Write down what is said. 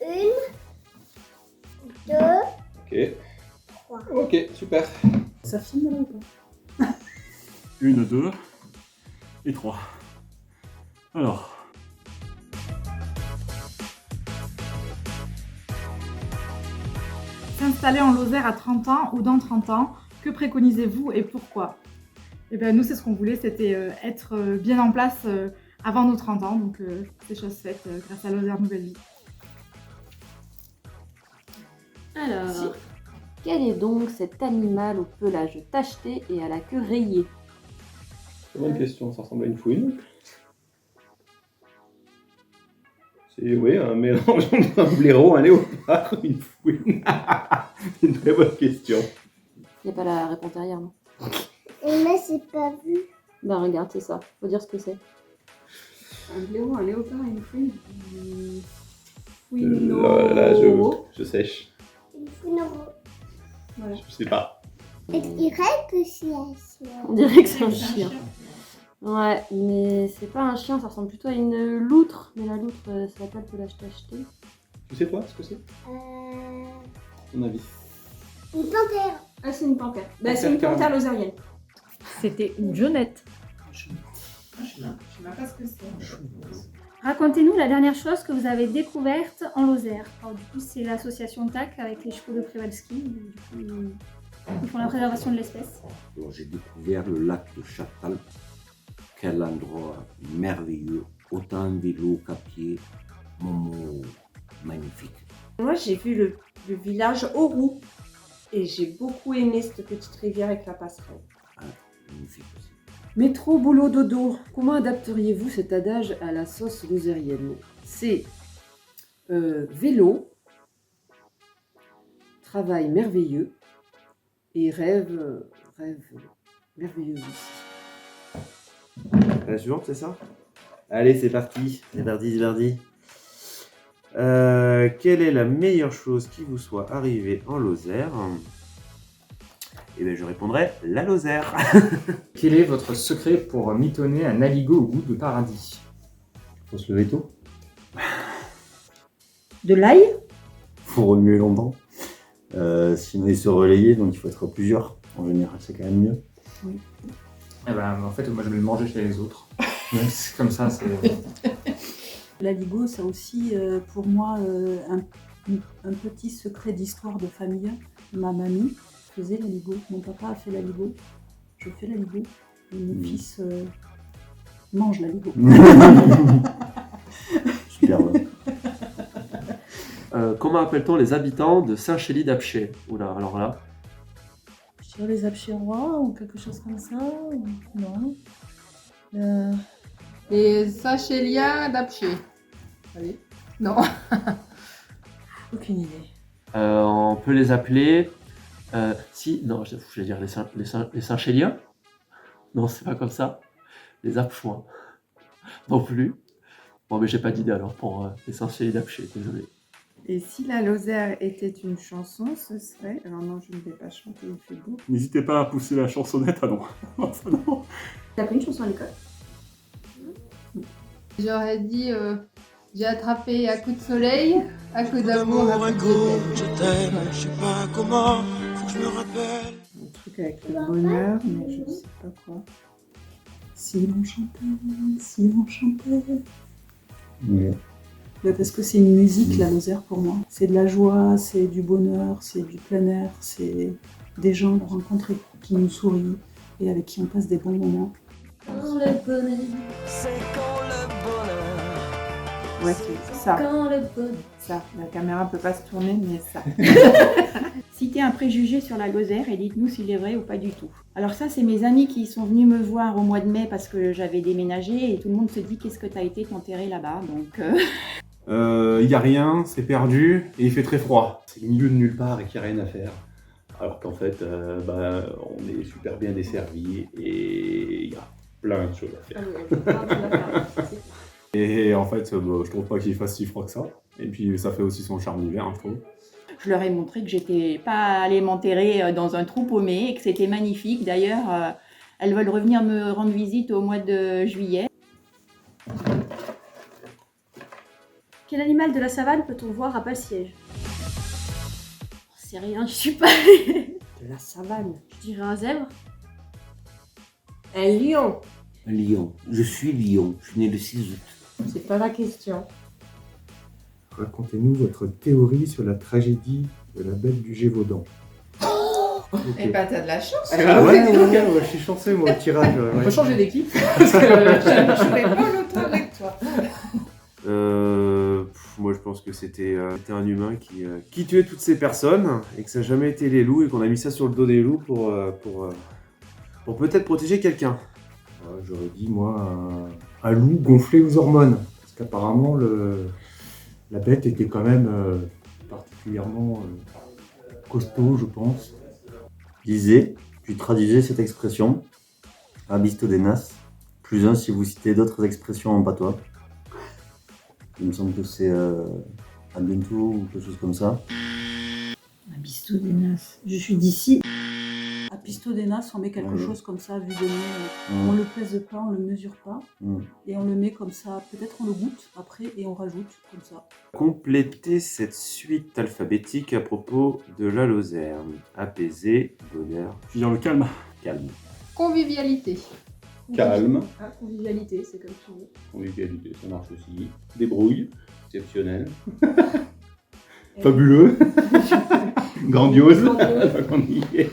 Une, deux, Ok. trois. Ok, super. Ça filme là ou pas? 1, 2 et 3. Alors. S'installer en Lozère à 30 ans ou dans 30 ans, que préconisez-vous et pourquoi? Eh bien, nous, c'est ce qu'on voulait, c'était être bien en place avant nos 30 ans, donc c'est chose faite grâce à Lozère Nouvelle Vie. Alors, quel est donc cet animal au pelage tacheté et à la queue rayée? C'est une bonne question, ça ressemble à une fouine. C'est oui, un mélange entre un blaireau, un léopard, une fouine. C'est une très bonne question. Il n'y a pas la réponse derrière, non? Mais c'est pas vu. Bah regarde, c'est ça. Faut dire ce que c'est. Un blaireau, un léopard et une fouine. Là, je sèche. Une fouine Voilà. Je sais pas. Je dirais que c'est un chien. On dirait que c'est un chien. Ouais, mais c'est pas un chien, ça ressemble plutôt à une loutre. Mais la loutre, ça s'appelle pelage tacheté. Tu sais toi ce que c'est? Ton avis? Une panthère. Ah, c'est une panthère. Bah, c'est une panthère lozérienne. C'était une jaunette. Je sais même pas ce que c'est. Racontez-nous la dernière chose que vous avez découverte en Lozère. Alors, du coup, c'est l'association TAC avec les chevaux de Przewalski. Du coup, ils font la préservation de l'espèce. Alors, j'ai découvert le lac de Châtal. Quel endroit merveilleux, autant en vélo qu'à pied. Momo, magnifique. Moi, j'ai vu le village Orou. Et j'ai beaucoup aimé cette petite rivière avec la passerelle. Magnifique aussi. Métro, boulot, dodo. Comment adapteriez-vous cet adage à la sauce lozérienne? C'est vélo, travail merveilleux et rêve merveilleux aussi. La suivante, c'est ça? Allez, c'est parti. C'est parti. Quelle est la meilleure chose qui vous soit arrivée en Lozère? Eh bien, je répondrai la Lozère. Quel est votre secret pour mitonner un aligot au goût de paradis? Faut se lever tôt. De l'ail? Faut remuer longtemps. Sinon, il se relayer, donc il faut être plusieurs. En général, c'est quand même mieux. Oui. Eh ben, en fait, moi, je vais le manger chez les autres. C'est comme ça, c'est... L'aligot, ça aussi, pour moi, un petit secret d'histoire de famille. Ma mamie faisait l'aligot. Mon papa a fait l'aligot. Je fais l'aligot. Et mon fils mange l'aligot. Superbe. Comment appelle-t-on les habitants de Saint-Chély-d'Apcher? Oula, alors là. Je dirais les Apchérois ou quelque chose comme ça. Non. Les Sachéliens d'Apcher. Allez. Non. Aucune idée. On peut les appeler... non, je vais dire les Saint-Chéliens. Non, c'est pas comme ça. Les Apchois. Non plus. Bon, mais j'ai pas d'idée alors pour les Saint-Chély-d'Apcher, désolé. Et si la Lozère était une chanson, ce serait... Alors non, je ne vais pas chanter, il fait beau. N'hésitez pas à pousser la chansonnette, ah non. Ça, non. T'as appris une chanson à l'école? J'aurais dit j'ai attrapé à coup de soleil, à coup d'amour, à coup de je t'aime, je sais pas comment, faut que je me rappelle. Un truc avec le bonheur, mais je sais pas quoi. Si l'on chantait. Ouais. Bah parce que c'est une musique, la Lozère, pour moi. C'est de la joie, c'est du bonheur, c'est du plein air, c'est des gens qu'on rencontre qui nous sourient et avec qui on passe des bons moments. Quand le bonheur, C'est quand le bonheur. Ouais, c'est ça. quand le bonheur. Ça, la caméra peut pas se tourner, mais ça. Citez un préjugé sur la Lozère et dites-nous s'il est vrai ou pas du tout. Alors ça, c'est mes amis qui sont venus me voir au mois de mai parce que j'avais déménagé et tout le monde se dit qu'est-ce que t'as été t'enterrer là-bas, donc... Y a rien, c'est perdu et il fait très froid. C'est le milieu de nulle part et qu'il n'y a rien à faire. Alors qu'en fait, on est super bien desservi et il y a plein de choses à faire. Et en fait, je trouve pas qu'il fasse si froid que ça. Et puis ça fait aussi son charme d'hiver, hein, je trouve. Je leur ai montré que j'étais pas allée m'enterrer dans un trou paumé et que c'était magnifique. D'ailleurs, elles veulent revenir me rendre visite au mois de juillet. Quel animal de la savane peut-on voir à Pal-Siège? C'est rien, je suis pas. De la savane. Je dirais un zèbre. Un lion. Un lion. Je suis lion. Je suis né le 6 août. C'est pas la question. Racontez-nous votre théorie sur la tragédie de la Belle du Gévaudan. Eh ben, t'as de la chance. Je suis chanceux, moi, au tirage. On peut changer d'équipe parce que je ne jouerai pas l'autre avec toi. Moi je pense que c'était un humain qui tuait toutes ces personnes et que ça n'a jamais été les loups et qu'on a mis ça sur le dos des loups pour peut-être protéger quelqu'un. J'aurais dit, moi, un loup gonflé aux hormones. Parce qu'apparemment, la bête était quand même particulièrement costaud, je pense. Lisez, puis traduisez cette expression. Abistodenas. Plus un si vous citez d'autres expressions en patois. Il me semble que c'est à bientôt ou quelque chose comme ça. Abistodenas. Je suis d'ici. Abistodenas, on met quelque chose comme ça, vu de nez. On le pèse pas, on le mesure pas. Et on le met comme ça. Peut-être on le goûte après et on rajoute comme ça. Complétez cette suite alphabétique à propos de la Lozère. Apaiser, bonheur. Je veux dire le calme. Calme. Convivialité. Calme. Ah, convivialité, c'est comme tu veux. Convivialité, ça marche aussi. Débrouille, exceptionnel. Fabuleux. Grandiose. On y est.